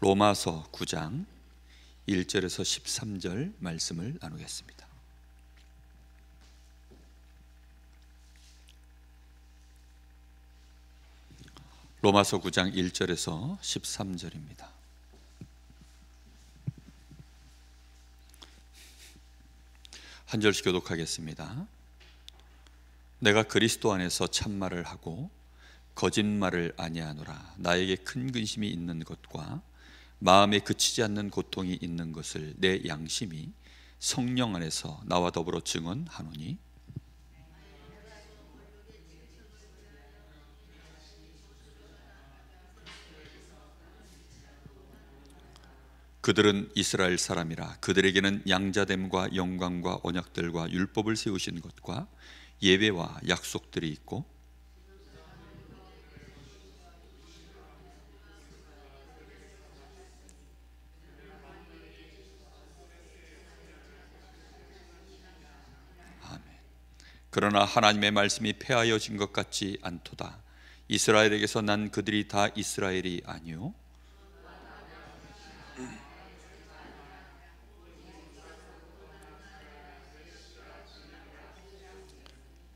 로마서 9장 1절에서 13절 말씀을 나누겠습니다. 로마서 9장 1절에서 13절입니다. 한 절씩 교독하겠습니다. 내가 그리스도 안에서 참말을 하고 거짓말을 아니하노라. 나에게 큰 근심이 있는 것과 마음에 그치지 않는 고통이 있는 것을 내 양심이 성령 안에서 나와 더불어 증언하노니, 그들은 이스라엘 사람이라. 그들에게는 양자됨과 영광과 언약들과 율법을 세우신 것과 예배와 약속들이 있고, 아멘. 그러나 하나님의 말씀이 폐하여진 것 같지 않도다. 이스라엘에게서 난 그들이 다 이스라엘이 아니요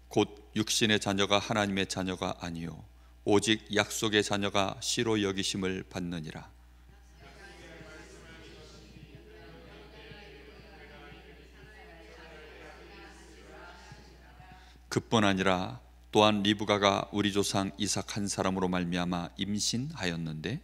곧 육신의 자녀가 하나님의 자녀가 아니요 오직 약속의 자녀가 씨로 여기심을 받느니라. 그뿐 아니라 또한 리브가가 우리 조상 이삭 한 사람으로 말미암아 임신하였는데,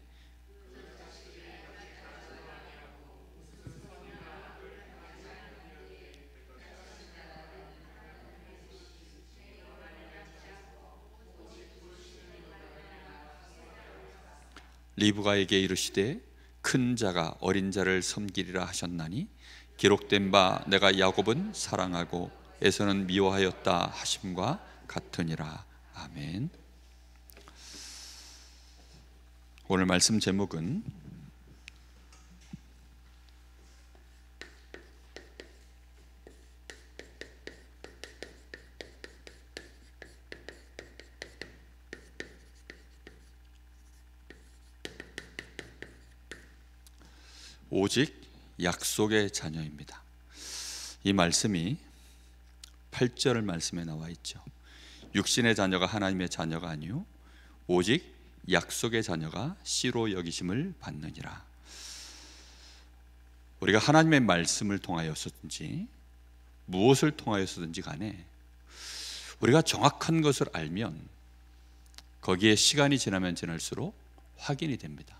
리브가에게 이르시되 큰 자가 어린 자를 섬기리라 하셨나니, 기록된 바 내가 야곱은 사랑하고 에서는 미워하였다 하심과 같으니라. 아멘. 오늘 말씀 제목은 오직 약속의 자녀입니다. 이 말씀이 8절 말씀에 나와 있죠. 육신의 자녀가 하나님의 자녀가 아니요 오직 약속의 자녀가 씨로 여기심을 받느니라. 우리가 하나님의 말씀을 통하여서든지 무엇을 통하여서든지 간에 우리가 정확한 것을 알면 거기에 시간이 지나면 지날수록 확인이 됩니다.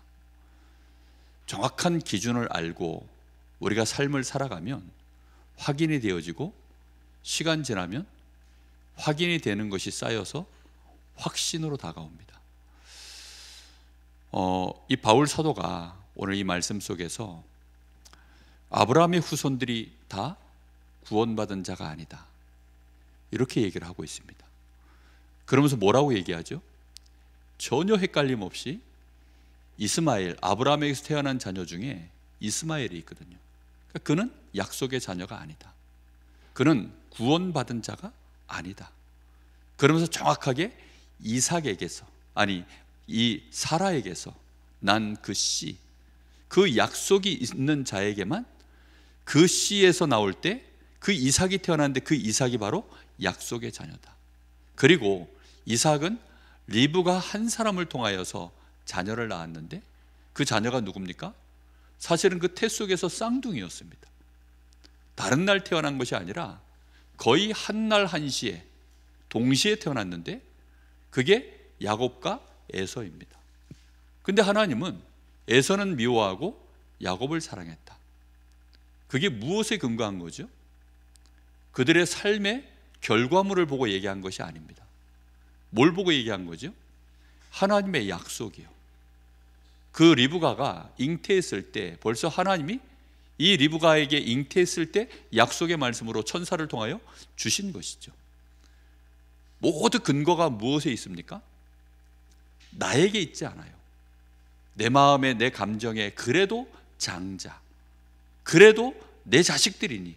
정확한 기준을 알고 우리가 삶을 살아가면 확인이 되어지고, 시간 지나면 확인이 되는 것이 쌓여서 확신으로 다가옵니다. 이 바울 사도가 오늘 이 말씀 속에서 아브라함의 후손들이 다 구원받은 자가 아니다, 이렇게 얘기를 하고 있습니다. 그러면서 뭐라고 얘기하죠? 전혀 헷갈림 없이 이스마엘, 아브라함에게서 태어난 자녀 중에 이스마엘이 있거든요. 그러니까 그는 약속의 자녀가 아니다, 그는 구원받은 자가 아니다. 그러면서 정확하게 이삭에게서, 아니 이 사라에게서 난 그 씨, 그 약속이 있는 자에게만 그 씨에서 나올 때 그 이삭이 태어났는데 그 이삭이 바로 약속의 자녀다. 그리고 이삭은 리브가 한 사람을 통하여서 자녀를 낳았는데 그 자녀가 누굽니까? 사실은 그 태 속에서 쌍둥이였습니다. 다른 날 태어난 것이 아니라 거의 한날 한시에 동시에 태어났는데 그게 야곱과 에서입니다. 근데 하나님은 에서는 미워하고 야곱을 사랑했다. 그게 무엇에 근거한 거죠? 그들의 삶의 결과물을 보고 얘기한 것이 아닙니다. 뭘 보고 얘기한 거죠? 하나님의 약속이요. 그 리브가가 잉태했을 때 벌써 하나님이 이 리브가에게 잉태했을 때 약속의 말씀으로 천사를 통하여 주신 것이죠. 모두 근거가 무엇에 있습니까? 나에게 있지 않아요. 내 마음에, 내 감정에 그래도 장자, 그래도 내 자식들이니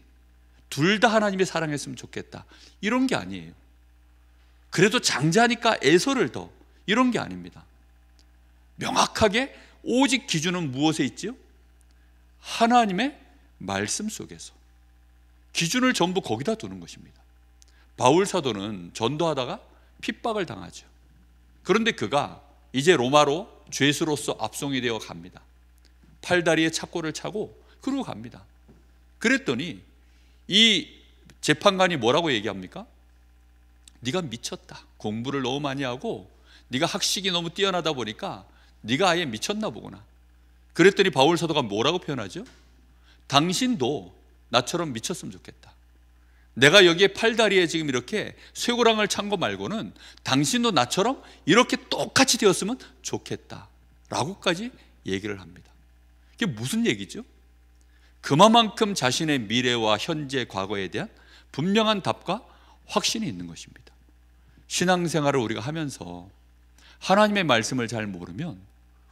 둘 다 하나님이 사랑했으면 좋겠다, 이런 게 아니에요. 그래도 장자니까 에서를 더, 이런 게 아닙니다. 명확하게 오직 기준은 무엇에 있지요? 하나님의 말씀 속에서. 기준을 전부 거기다 두는 것입니다. 바울 사도는 전도하다가 핍박을 당하죠. 그런데 그가 이제 로마로 죄수로서 압송이 되어 갑니다. 팔다리에 착고를 차고 그러고 갑니다. 그랬더니 이 재판관이 뭐라고 얘기합니까? 네가 미쳤다. 공부를 너무 많이 하고 네가 학식이 너무 뛰어나다 보니까 네가 아예 미쳤나 보구나. 그랬더니 바울 사도가 뭐라고 표현하죠? 당신도 나처럼 미쳤으면 좋겠다. 내가 여기에 팔다리에 지금 이렇게 쇠고랑을 찬 거 말고는 당신도 나처럼 이렇게 똑같이 되었으면 좋겠다 라고까지 얘기를 합니다. 이게 무슨 얘기죠? 그만큼 자신의 미래와 현재, 과거에 대한 분명한 답과 확신이 있는 것입니다. 신앙생활을 우리가 하면서 하나님의 말씀을 잘 모르면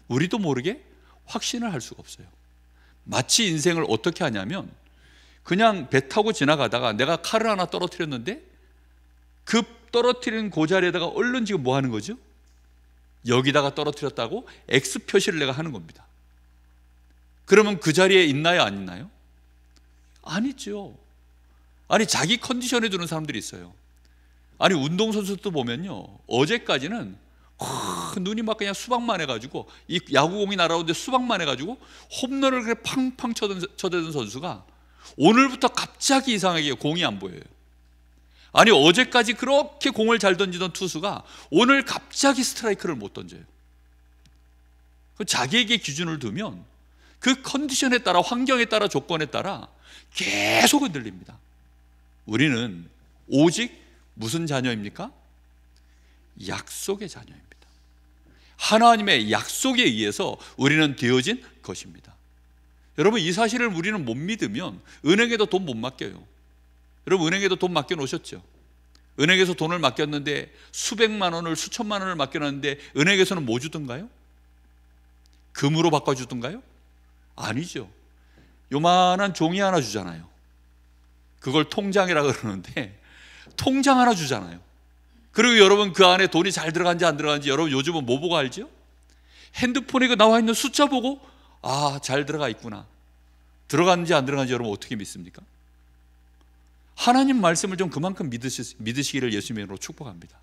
우리도 모르게 확신을 할 수가 없어요. 마치 인생을 어떻게 하냐면 그냥 배 타고 지나가다가 내가 칼을 하나 떨어뜨렸는데 그 떨어뜨린 그 자리에다가 얼른 지금 뭐 하는 거죠? 여기다가 떨어뜨렸다고 X 표시를 내가 하는 겁니다. 그러면 그 자리에 있나요? 안 있나요? 아니죠. 아니 자기 컨디션에 두는 사람들이 있어요. 아니 운동선수도 보면요, 어제까지는 눈이 막 그냥 수박만 해가지고 이 야구공이 날아오는데 수박만 해가지고 홈런을 그래 팡팡 쳐대던 선수가 오늘부터 갑자기 이상하게 공이 안 보여요. 아니 어제까지 그렇게 공을 잘 던지던 투수가 오늘 갑자기 스트라이크를 못 던져요. 자기에게 기준을 두면 그 컨디션에 따라, 환경에 따라, 조건에 따라 계속 흔들립니다. 우리는 오직 무슨 자녀입니까? 약속의 자녀입니다. 하나님의 약속에 의해서 우리는 되어진 것입니다. 여러분, 이 사실을 우리는 못 믿으면 은행에도 돈 못 맡겨요. 여러분, 은행에도 돈 맡겨 놓으셨죠? 은행에서 돈을 맡겼는데 수백만 원을, 수천만 원을 맡겨놨는데 은행에서는 뭐 주던가요? 금으로 바꿔주던가요? 아니죠. 요만한 종이 하나 주잖아요. 그걸 통장이라 그러는데 통장 하나 주잖아요. 그리고 여러분 그 안에 돈이 잘 들어간지 안 들어간지 여러분 요즘은 뭐 보고 알죠? 핸드폰에 그 나와 있는 숫자 보고 아, 잘 들어가 있구나. 들어갔는지 안 들어간지 여러분 어떻게 믿습니까? 하나님 말씀을 좀 그만큼 믿으시기를 예수님의 이름으로 축복합니다.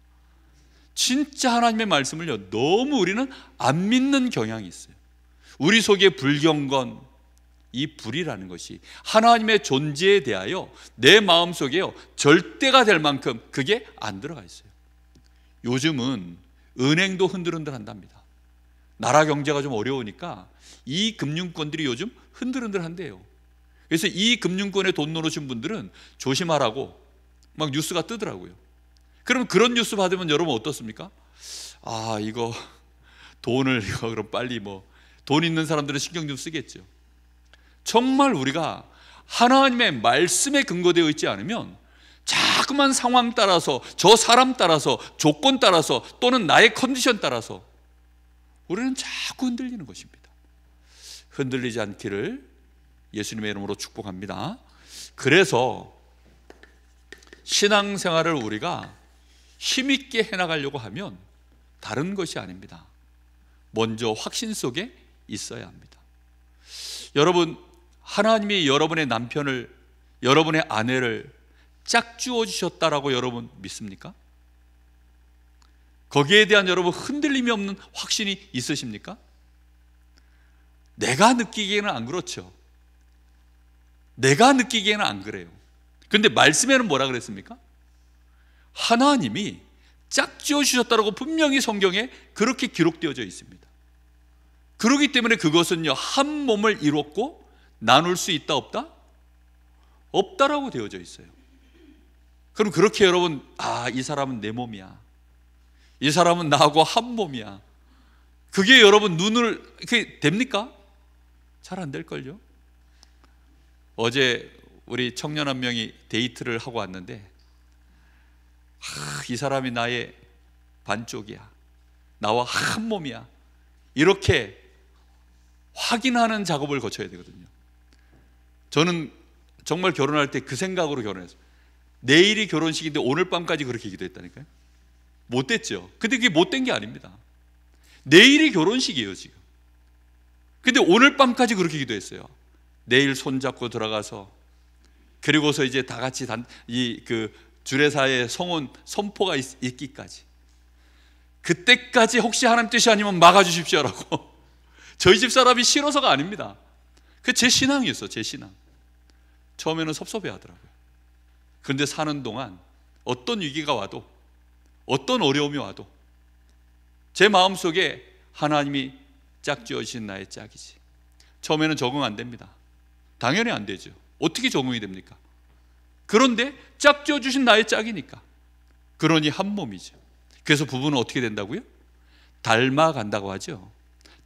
진짜 하나님의 말씀을요, 너무 우리는 안 믿는 경향이 있어요. 우리 속에 불경건, 이 불이라는 것이 하나님의 존재에 대하여 내 마음속에요 절대가 될 만큼 그게 안 들어가 있어요. 요즘은 은행도 흔들흔들 한답니다. 나라 경제가 좀 어려우니까 이 금융권들이 요즘 흔들흔들 한대요. 그래서 이 금융권에 돈 넣으신 분들은 조심하라고 막 뉴스가 뜨더라고요. 그럼 그런 뉴스 받으면 여러분 어떻습니까? 아, 이거 돈을 이거 그럼 빨리 뭐 돈 있는 사람들은 신경 좀 쓰겠죠. 정말 우리가 하나님의 말씀에 근거되어 있지 않으면 자꾸만 상황 따라서, 저 사람 따라서, 조건 따라서, 또는 나의 컨디션 따라서 우리는 자꾸 흔들리는 것입니다. 흔들리지 않기를 예수님의 이름으로 축복합니다. 그래서 신앙생활을 우리가 힘있게 해나가려고 하면 다른 것이 아닙니다. 먼저 확신 속에 있어야 합니다. 여러분, 하나님이 여러분의 남편을, 여러분의 아내를 짝주어 주셨다라고 여러분 믿습니까? 거기에 대한 여러분 흔들림이 없는 확신이 있으십니까? 내가 느끼기에는 안 그렇죠. 내가 느끼기에는 안 그래요. 그런데 말씀에는 뭐라 그랬습니까? 하나님이 짝지어 주셨다라고 분명히 성경에 그렇게 기록되어져 있습니다. 그렇기 때문에 그것은요, 한 몸을 이뤘고 나눌 수 있다 없다? 없다라고 되어져 있어요. 그럼 그렇게 여러분, 아, 이 사람은 내 몸이야, 이 사람은 나하고 한 몸이야, 그게 여러분 눈을, 그게 됩니까? 잘 안 될걸요. 어제 우리 청년 한 명이 데이트를 하고 왔는데, 이 사람이 나의 반쪽이야, 나와 한 몸이야, 이렇게 확인하는 작업을 거쳐야 되거든요. 저는 정말 결혼할 때 그 생각으로 결혼했어요. 내일이 결혼식인데 오늘 밤까지 그렇게 기도했다니까요. 못됐죠. 근데 그게 못된 게 아닙니다. 내일이 결혼식이에요 지금. 근데 오늘 밤까지 그렇게 기도했어요. 내일 손잡고 들어가서, 그리고서 이제 다 같이 주례사의 성혼 선포가 있기까지, 그때까지 혹시 하나님 뜻이 아니면 막아주십시오라고. 저희 집 사람이 싫어서가 아닙니다. 그 제 신앙이었어, 제 신앙. 처음에는 섭섭해하더라고요. 그런데 사는 동안 어떤 위기가 와도, 어떤 어려움이 와도 제 마음속에 하나님이 짝지어주신 나의 짝이지. 처음에는 적응 안 됩니다. 당연히 안 되죠. 어떻게 적응이 됩니까? 그런데 짝지어주신 나의 짝이니까. 그러니 한 몸이죠. 그래서 부부는 어떻게 된다고요? 닮아간다고 하죠.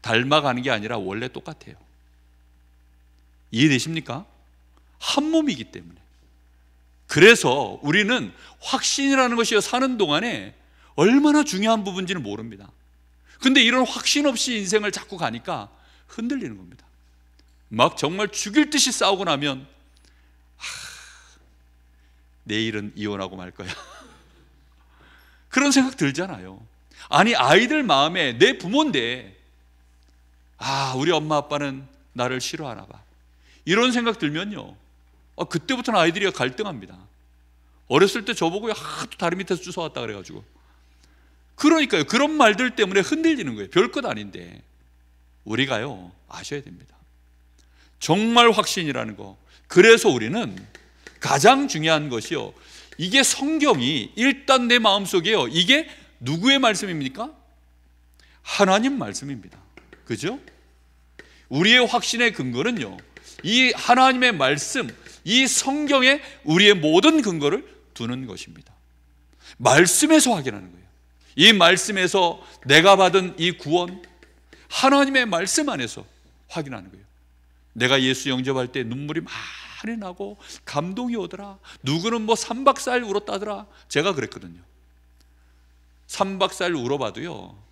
닮아가는 게 아니라 원래 똑같아요. 이해되십니까? 한 몸이기 때문에. 그래서 우리는 확신이라는 것이 사는 동안에 얼마나 중요한 부분인지는 모릅니다. 근데 이런 확신 없이 인생을 자꾸 가니까 흔들리는 겁니다. 막 정말 죽일 듯이 싸우고 나면 내일은 이혼하고 말 거야. 그런 생각 들잖아요. 아니, 아이들 마음에 내 부모인데 우리 엄마 아빠는 나를 싫어하나 봐, 이런 생각 들면요, 그때부터는 아이들이 갈등합니다. 어렸을 때 저보고 하도 다리 밑에서 주워왔다 그래가지고. 그러니까요, 그런 말들 때문에 흔들리는 거예요. 별것 아닌데. 우리가요, 아셔야 됩니다. 정말 확신이라는 거. 그래서 우리는 가장 중요한 것이요, 이게 성경이 일단 내 마음속에요, 이게 누구의 말씀입니까? 하나님 말씀입니다. 그죠? 우리의 확신의 근거는요, 이 하나님의 말씀, 이 성경에 우리의 모든 근거를 두는 것입니다. 말씀에서 확인하는 거예요. 이 말씀에서 내가 받은 이 구원, 하나님의 말씀 안에서 확인하는 거예요. 내가 예수 영접할 때 눈물이 많이 나고 감동이 오더라. 누구는 3박 4일 울었다더라. 제가 그랬거든요. 3박 4일 울어봐도요,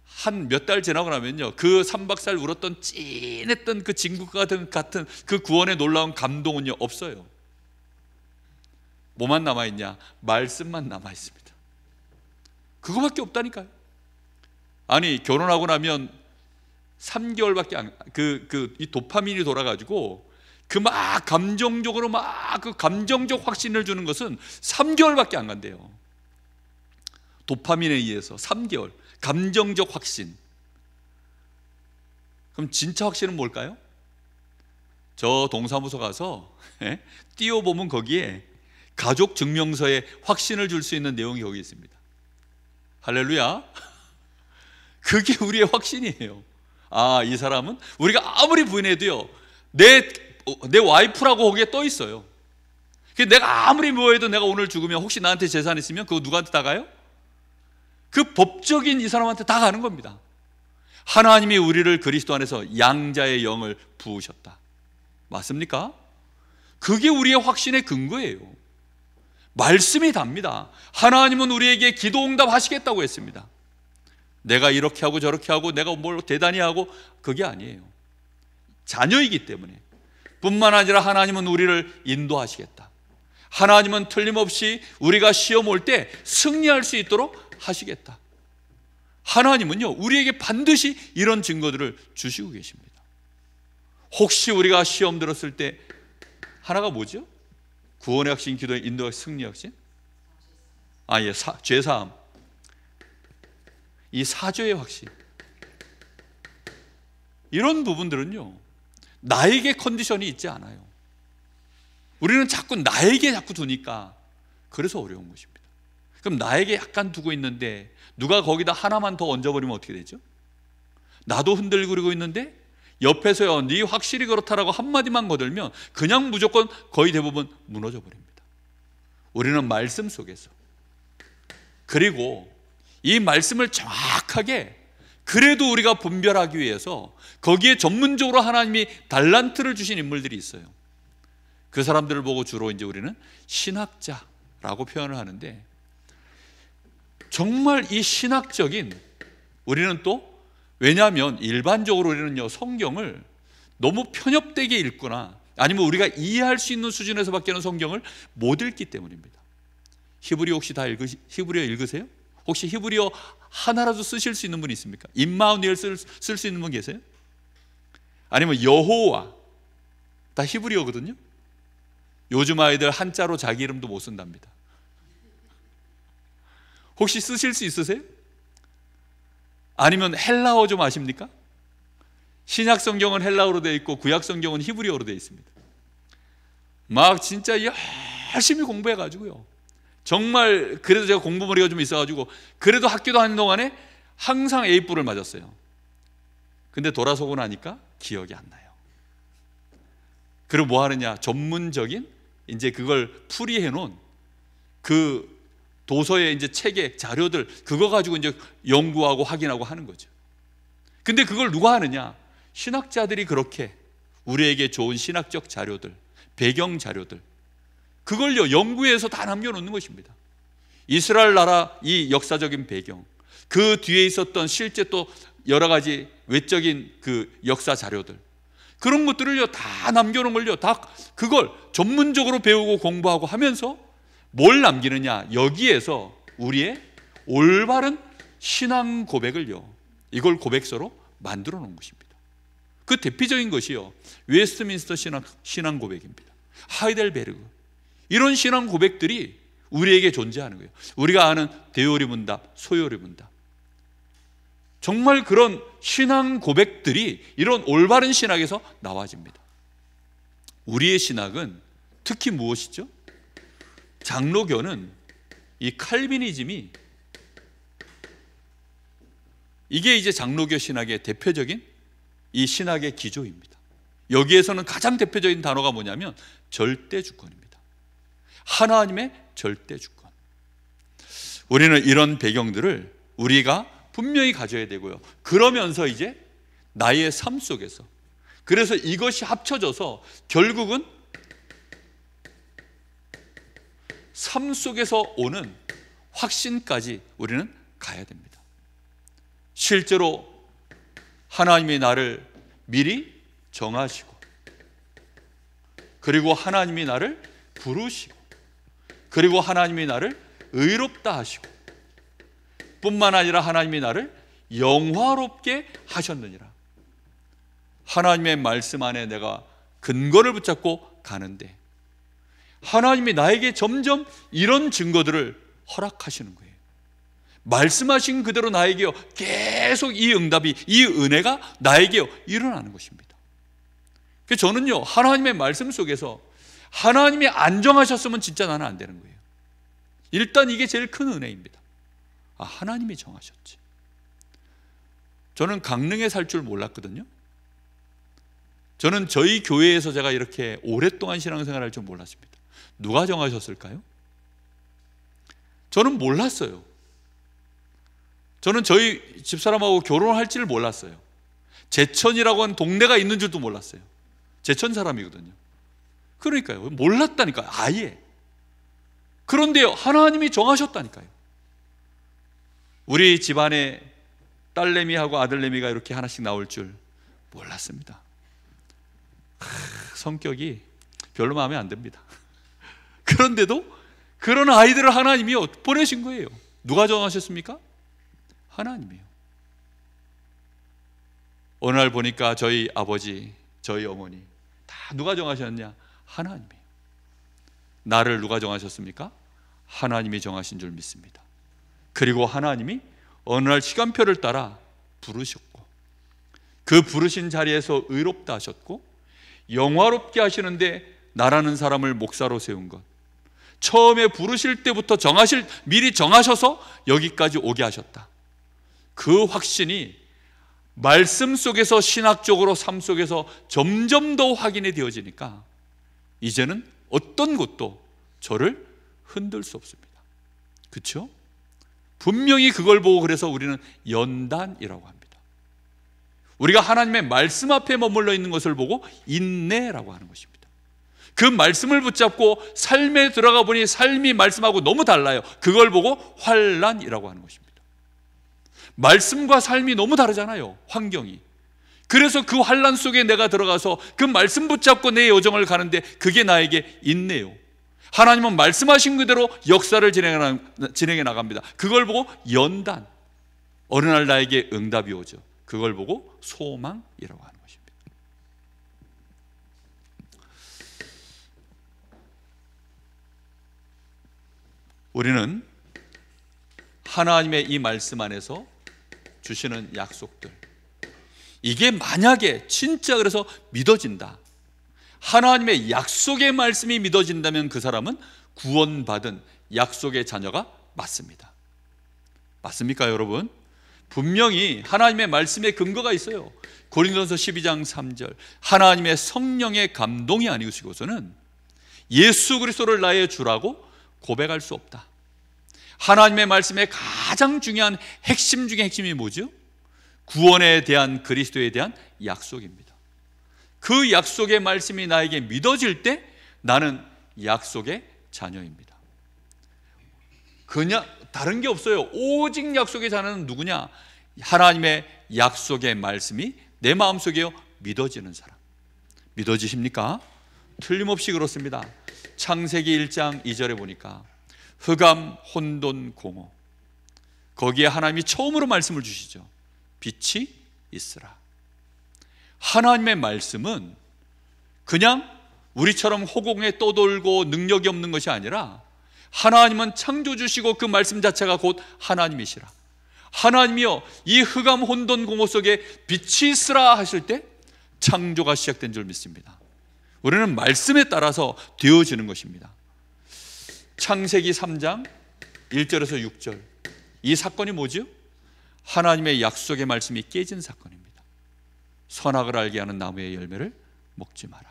한 몇 달 지나고 나면요, 그 3박 4일 울었던 찐했던 그 진국과 같은 그 구원의 놀라운 감동은요, 없어요. 뭐만 남아있냐? 말씀만 남아있습니다. 그거밖에 없다니까요. 아니, 결혼하고 나면 3개월밖에 이 도파민이 돌아가지고 막 감정적으로 그 감정적 확신을 주는 것은 3개월밖에 안 간대요. 도파민에 의해서 3개월 감정적 확신. 그럼 진짜 확신은 뭘까요? 저 동사무소 가서 띄워보면 거기에 가족 증명서에 확신을 줄 수 있는 내용이 거기 있습니다. 할렐루야. 그게 우리의 확신이에요. 이 사람은 우리가 아무리 부인해도요, 내 와이프라고 거기에 떠 있어요. 내가 아무리 미워해도 내가 오늘 죽으면 혹시 나한테 재산 있으면 그거 누구한테 다 가요? 그 법적인 이 사람한테 다 가는 겁니다. 하나님이 우리를 그리스도 안에서 양자의 영을 부으셨다. 맞습니까? 그게 우리의 확신의 근거예요. 말씀이 답니다. 하나님은 우리에게 기도 응답하시겠다고 했습니다. 내가 이렇게 하고 저렇게 하고 내가 뭘 대단히 하고 그게 아니에요. 자녀이기 때문에. 뿐만 아니라 하나님은 우리를 인도하시겠다. 하나님은 틀림없이 우리가 시험 올 때 승리할 수 있도록 하시겠다. 하나님은요, 우리에게 반드시 이런 증거들을 주시고 계십니다. 혹시 우리가 시험 들었을 때 하나가 뭐죠? 구원의 확신, 기도의 인도의 승리 확신? 죄사함. 이 사죄의 확신. 이런 부분들은요, 나에게 컨디션이 있지 않아요. 우리는 자꾸 나에게 두니까 그래서 어려운 것입니다. 그럼 나에게 약간 두고 있는데 누가 거기다 하나만 더 얹어버리면 어떻게 되죠? 나도 흔들거리고 있는데 옆에서요, 네 확실히 그렇다라고 한마디만 거들면 그냥 무조건 거의 대부분 무너져 버립니다. 우리는 말씀 속에서, 그리고 이 말씀을 정확하게 그래도 우리가 분별하기 위해서 거기에 전문적으로 하나님이 달란트를 주신 인물들이 있어요. 그 사람들을 보고 주로 이제 우리는 신학자라고 표현을 하는데, 정말 이 신학적인, 우리는 또 왜냐하면 일반적으로 우리는요, 성경을 너무 편협되게 읽거나 아니면 우리가 이해할 수 있는 수준에서밖에는 성경을 못 읽기 때문입니다. 히브리어 혹시 히브리어 읽으세요? 혹시 히브리어 하나라도 쓰실 수 있는 분이 있습니까? 임마누엘 쓸 수 있는 분 계세요? 아니면 여호와, 다 히브리어거든요. 요즘 아이들 한자로 자기 이름도 못 쓴답니다. 혹시 쓰실 수 있으세요? 아니면 헬라어 좀 아십니까? 신약 성경은 헬라어로 되어 있고 구약 성경은 히브리어로 되어 있습니다. 막 진짜 열심히 공부해 가지고요, 정말 그래도 제가 공부머리가 좀 있어 가지고 그래도 학교 다니는 동안에 항상 A뿔을 맞았어요. 근데 돌아서고 나니까 기억이 안 나요. 그리고 뭐 하느냐, 전문적인 이제 그걸 풀이해 놓은 그 도서의 이제 책의 자료들, 그거 가지고 이제 연구하고 확인하고 하는 거죠. 근데 그걸 누가 하느냐? 신학자들이 그렇게 우리에게 좋은 신학적 자료들, 배경 자료들, 그걸요 연구해서 다 남겨놓는 것입니다. 이스라엘 나라 이 역사적인 배경, 그 뒤에 있었던 실제 또 여러 가지 외적인 그 역사 자료들, 그런 것들을요 다 남겨놓은 걸요, 다 그걸 전문적으로 배우고 공부하고 하면서 뭘 남기느냐, 여기에서 우리의 올바른 신앙 고백을요, 이걸 고백서로 만들어 놓은 것입니다. 그 대표적인 것이요 웨스트민스터 신앙 고백입니다. 하이델베르그, 이런 신앙 고백들이 우리에게 존재하는 거예요. 우리가 아는 데오리 문답, 소요리 문답, 정말 그런 신앙 고백들이 이런 올바른 신학에서 나와집니다. 우리의 신학은 특히 무엇이죠? 장로교는 이 칼비니즘이, 이게 이제 장로교 신학의 대표적인 이 신학의 기조입니다. 여기에서는 가장 대표적인 단어가 뭐냐면 절대주권입니다. 하나님의 절대주권. 우리는 이런 배경들을 우리가 분명히 가져야 되고요, 그러면서 이제 나의 삶 속에서, 그래서 이것이 합쳐져서 결국은 삶 속에서 오는 확신까지 우리는 가야 됩니다. 실제로 하나님이 나를 미리 정하시고, 그리고 하나님이 나를 부르시고, 그리고 하나님이 나를 의롭다 하시고, 뿐만 아니라 하나님이 나를 영화롭게 하셨느니라. 하나님의 말씀 안에 내가 근거를 붙잡고 가는데 하나님이 나에게 점점 이런 증거들을 허락하시는 거예요. 말씀하신 그대로 나에게요 계속 이 응답이, 이 은혜가 나에게요 일어나는 것입니다. 그래서 저는요 하나님의 말씀 속에서 하나님이 안 정하셨으면 진짜 나는 안 되는 거예요. 일단 이게 제일 큰 은혜입니다. 아, 하나님이 정하셨지. 저는 강릉에 살 줄 몰랐거든요. 저는 저희 교회에서 제가 이렇게 오랫동안 신앙생활을 할 줄 몰랐습니다. 누가 정하셨을까요? 저는 몰랐어요. 저는 저희 집사람하고 결혼할지를 몰랐어요. 제천이라고 하는 동네가 있는 줄도 몰랐어요. 제천 사람이거든요. 그러니까요, 몰랐다니까요, 아예. 그런데요 하나님이 정하셨다니까요. 우리 집안에 딸내미하고 아들내미가 이렇게 하나씩 나올 줄 몰랐습니다. 성격이 별로 마음에 안 듭니다. 그런데도 그런 아이들을 하나님이 보내신 거예요. 누가 정하셨습니까? 하나님이에요. 어느 날 보니까 저희 아버지, 저희 어머니 다 누가 정하셨냐? 하나님이에요. 나를 누가 정하셨습니까? 하나님이 정하신 줄 믿습니다. 그리고 하나님이 어느 날 시간표를 따라 부르셨고, 그 부르신 자리에서 의롭다 하셨고, 영화롭게 하시는데 나라는 사람을 목사로 세운 것, 처음에 부르실 때부터 미리 정하셔서 여기까지 오게 하셨다. 그 확신이 말씀 속에서, 신학적으로 삶 속에서 점점 더 확인이 되어지니까 이제는 어떤 것도 저를 흔들 수 없습니다. 그렇죠? 분명히 그걸 보고 그래서 우리는 연단이라고 합니다. 우리가 하나님의 말씀 앞에 머물러 있는 것을 보고 인내라고 하는 것입니다. 그 말씀을 붙잡고 삶에 들어가 보니 삶이 말씀하고 너무 달라요. 그걸 보고 환난이라고 하는 것입니다. 말씀과 삶이 너무 다르잖아요, 환경이. 그래서 그 환난 속에 내가 들어가서 그 말씀 붙잡고 내 여정을 가는데 그게 나에게 인내요. 하나님은 말씀하신 그대로 역사를 진행해 나갑니다. 그걸 보고 연단, 어느 날 나에게 응답이 오죠. 그걸 보고 소망이라고 하는 것입니다. 우리는 하나님의 이 말씀 안에서 주시는 약속들, 이게 만약에 진짜 그래서 믿어진다, 하나님의 약속의 말씀이 믿어진다면 그 사람은 구원받은 약속의 자녀가 맞습니다. 맞습니까 여러분? 분명히 하나님의 말씀에 근거가 있어요. 고린도전서 12장 3절, 하나님의 성령의 감동이 아니시고서는 예수 그리스도를 나의 주라고 고백할 수 없다. 하나님의 말씀의 가장 중요한 핵심 중에 핵심이 뭐죠? 구원에 대한, 그리스도에 대한 약속입니다. 그 약속의 말씀이 나에게 믿어질 때 나는 약속의 자녀입니다. 그냥 다른 게 없어요. 오직 약속의 자녀는 누구냐? 하나님의 약속의 말씀이 내 마음속에 믿어지는 사람. 믿어지십니까? 틀림없이 그렇습니다. 창세기 1장 2절에 보니까 흑암, 혼돈, 공허, 거기에 하나님이 처음으로 말씀을 주시죠. 빛이 있으라. 하나님의 말씀은 그냥 우리처럼 허공에 떠돌고 능력이 없는 것이 아니라 하나님은 창조주시고 그 말씀 자체가 곧 하나님이시라. 하나님이여 이 흑암 혼돈 공허 속에 빛이 있으라 하실 때 창조가 시작된 줄 믿습니다. 우리는 말씀에 따라서 되어지는 것입니다. 창세기 3장 1절에서 6절, 이 사건이 뭐죠? 하나님의 약속의 말씀이 깨진 사건입니다. 선악을 알게 하는 나무의 열매를 먹지 마라.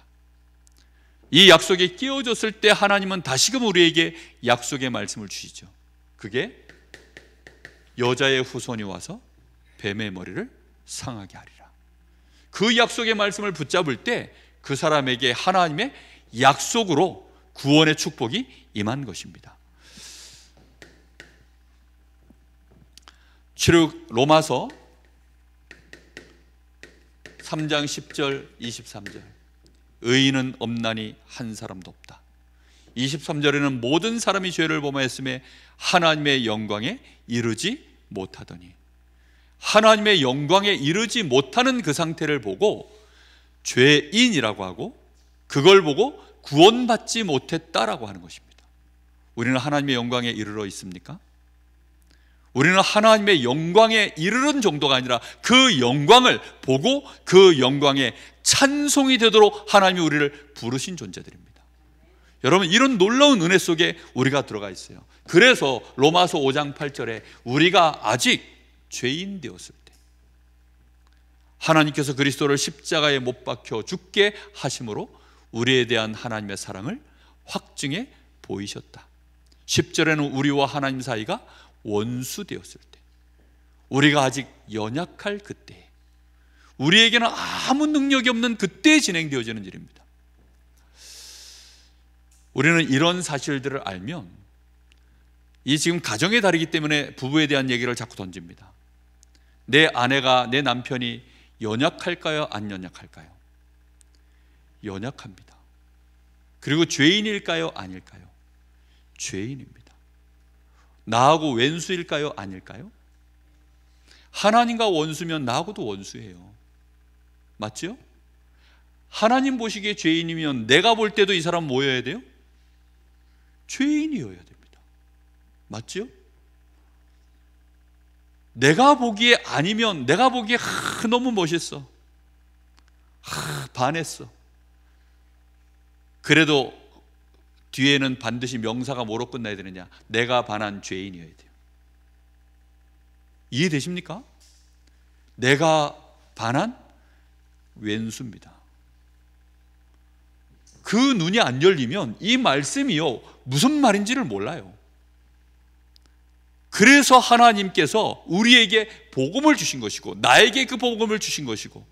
이 약속이 깨어졌을 때 하나님은 다시금 우리에게 약속의 말씀을 주시죠. 그게 여자의 후손이 와서 뱀의 머리를 상하게 하리라. 그 약속의 말씀을 붙잡을 때 그 사람에게 하나님의 약속으로 구원의 축복이 임한 것입니다. 로마서 3장 10절 23절, 의인은 없나니 한 사람도 없다. 23절에는 모든 사람이 죄를 범하였음에 하나님의 영광에 이르지 못하더니, 하나님의 영광에 이르지 못하는 그 상태를 보고 죄인이라고 하고 그걸 보고 구원받지 못했다라고 하는 것입니다. 우리는 하나님의 영광에 이르러 있습니까? 우리는 하나님의 영광에 이르는 정도가 아니라 그 영광을 보고 그 영광에 찬송이 되도록 하나님이 우리를 부르신 존재들입니다. 여러분, 이런 놀라운 은혜 속에 우리가 들어가 있어요. 그래서 로마서 5장 8절에 우리가 아직 죄인 되었을 때 하나님께서 그리스도를 십자가에 못 박혀 죽게 하심으로 우리에 대한 하나님의 사랑을 확증해 보이셨다. 10절에는 우리와 하나님 사이가 원수 되었을 때, 우리가 아직 연약할 그때, 우리에게는 아무 능력이 없는 그때에 진행되어지는 일입니다. 우리는 이런 사실들을 알면, 이 지금 가정의 다르기 때문에 부부에 대한 얘기를 자꾸 던집니다. 내 아내가, 내 남편이 연약할까요? 안 연약할까요? 연약합니다. 그리고 죄인일까요? 아닐까요? 죄인입니다. 나하고 왼수일까요? 아닐까요? 하나님과 원수면 나하고도 원수예요. 맞죠? 하나님 보시기에 죄인이면 내가 볼 때도 이 사람 뭐여야 돼요? 죄인이어야 됩니다. 맞죠? 내가 보기에 아니면, 내가 보기에 너무 멋있어, 반했어, 그래도 뒤에는 반드시 명사가 뭐로 끝나야 되느냐? 내가 반한 죄인이어야 돼요. 이해되십니까? 내가 반한 왼수입니다. 그 눈이 안 열리면 이 말씀이요, 무슨 말인지를 몰라요. 그래서 하나님께서 우리에게 복음을 주신 것이고, 나에게 그 복음을 주신 것이고,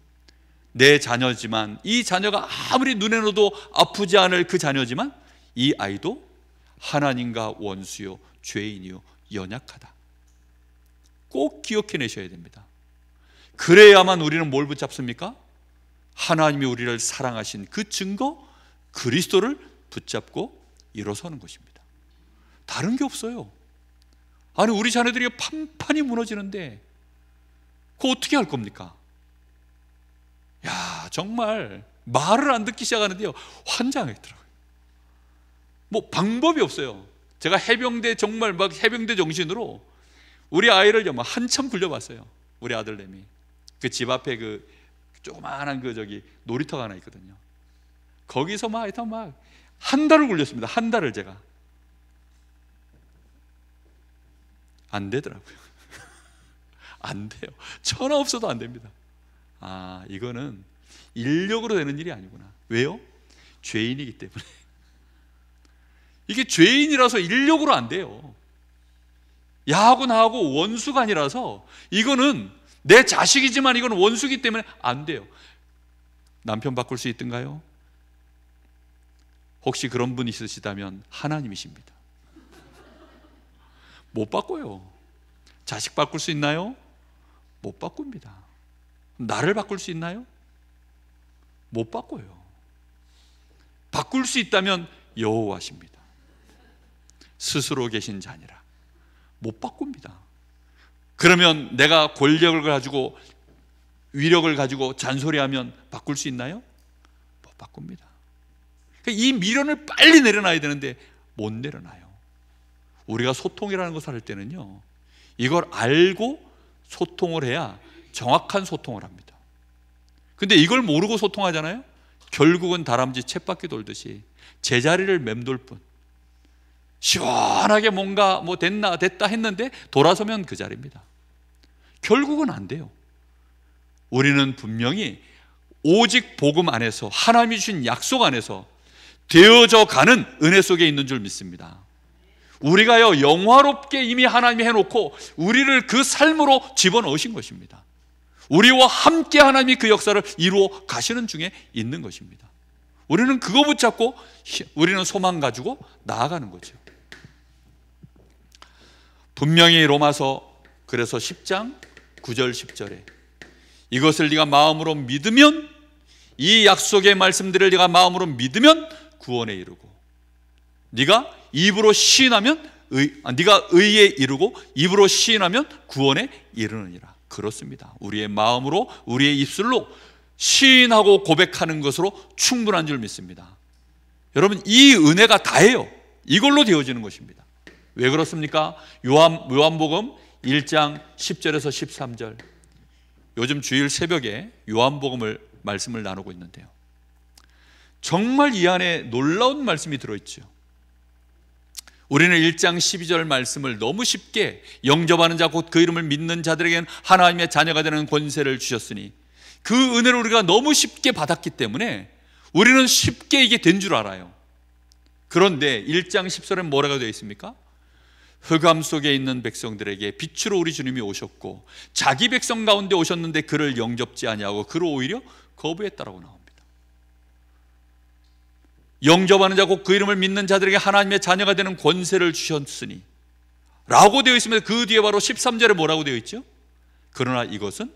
내 자녀지만, 이 자녀가 아무리 눈에 넣어도 아프지 않을 그 자녀지만 이 아이도 하나님과 원수요, 죄인이요, 연약하다. 꼭 기억해내셔야 됩니다. 그래야만 우리는 뭘 붙잡습니까? 하나님이 우리를 사랑하신 그 증거, 그리스도를 붙잡고 일어서는 것입니다. 다른 게 없어요. 아니, 우리 자녀들이 판판이 무너지는데 그거 어떻게 할 겁니까? 야, 정말 말을 안 듣기 시작하는데요, 환장하더라고요. 뭐 방법이 없어요. 제가 해병대 정말 막 해병대 정신으로 우리 아이를 막 한참 굴려봤어요. 우리 아들내미 그 집 앞에 그 조그마한 그 저기 놀이터가 하나 있거든요. 거기서 막 하여튼 막 한 달을 굴렸습니다. 한 달을 제가. 안 되더라고요. 안 돼요. 천하 없어도 안 됩니다. 아, 이거는 인력으로 되는 일이 아니구나. 왜요? 죄인이기 때문에. 이게 죄인이라서 인력으로 안 돼요. 야하고 나하고 원수가 아니라서 이거는 내 자식이지만 이건 원수기 때문에 안 돼요. 남편 바꿀 수 있던가요? 혹시 그런 분 있으시다면 하나님이십니다. 못 바꿔요. 자식 바꿀 수 있나요? 못 바꿉니다. 나를 바꿀 수 있나요? 못 바꿔요. 바꿀 수 있다면 여호와십니다. 스스로 계신 자니라. 못 바꿉니다. 그러면 내가 권력을 가지고 위력을 가지고 잔소리하면 바꿀 수 있나요? 못 바꿉니다. 이 미련을 빨리 내려놔야 되는데 못 내려놔요. 우리가 소통이라는 것을 할 때는요, 이걸 알고 소통을 해야 정확한 소통을 합니다. 근데 이걸 모르고 소통하잖아요. 결국은 다람쥐 쳇바퀴 돌듯이 제자리를 맴돌 뿐. 시원하게 뭔가 뭐 됐다 했는데 돌아서면 그 자리입니다. 결국은 안 돼요. 우리는 분명히 오직 복음 안에서, 하나님이 주신 약속 안에서 되어져 가는 은혜 속에 있는 줄 믿습니다. 우리가요, 영화롭게 이미 하나님이 해놓고 우리를 그 삶으로 집어넣으신 것입니다. 우리와 함께 하나님이 그 역사를 이루어 가시는 중에 있는 것입니다. 우리는 그거 붙잡고 우리는 소망 가지고 나아가는 거죠. 분명히 로마서 그래서 10장 9절 10절에 이것을 네가 마음으로 믿으면, 이 약속의 말씀들을 네가 마음으로 믿으면 구원에 이르고, 네가 입으로 시인하면 네가 의에 이르고 입으로 시인하면 구원에 이르느니라. 그렇습니다. 우리의 마음으로, 우리의 입술로 시인하고 고백하는 것으로 충분한 줄 믿습니다. 여러분, 이 은혜가 다예요. 이걸로 되어지는 것입니다. 왜 그렇습니까? 요한복음 1장 10절에서 13절. 요즘 주일 새벽에 요한복음을 말씀을 나누고 있는데요, 정말 이 안에 놀라운 말씀이 들어있죠. 우리는 1장 12절 말씀을 너무 쉽게 영접하는 자 곧 그 이름을 믿는 자들에게는 하나님의 자녀가 되는 권세를 주셨으니, 그 은혜를 우리가 너무 쉽게 받았기 때문에 우리는 쉽게 이게 된 줄 알아요. 그런데 1장 10절에 뭐라고 되어 있습니까? 흑암 속에 있는 백성들에게 빛으로 우리 주님이 오셨고 자기 백성 가운데 오셨는데 그를 영접지 아니하고 그를 오히려 거부했다라고 나옵니다. 영접하는 자 곧 그 이름을 믿는 자들에게 하나님의 자녀가 되는 권세를 주셨으니 라고 되어 있으면 그 뒤에 바로 13절에 뭐라고 되어 있죠? 그러나 이것은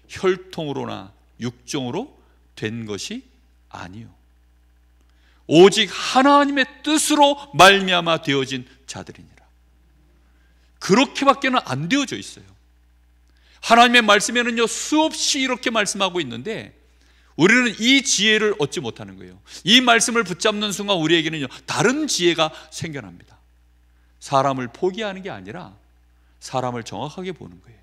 혈통으로나 육종으로 된 것이 아니요 오직 하나님의 뜻으로 말미암아 되어진 자들이니라. 그렇게밖에는 안 되어져 있어요. 하나님의 말씀에는요, 수없이 이렇게 말씀하고 있는데 우리는 이 지혜를 얻지 못하는 거예요. 이 말씀을 붙잡는 순간 우리에게는요, 다른 지혜가 생겨납니다. 사람을 포기하는 게 아니라 사람을 정확하게 보는 거예요.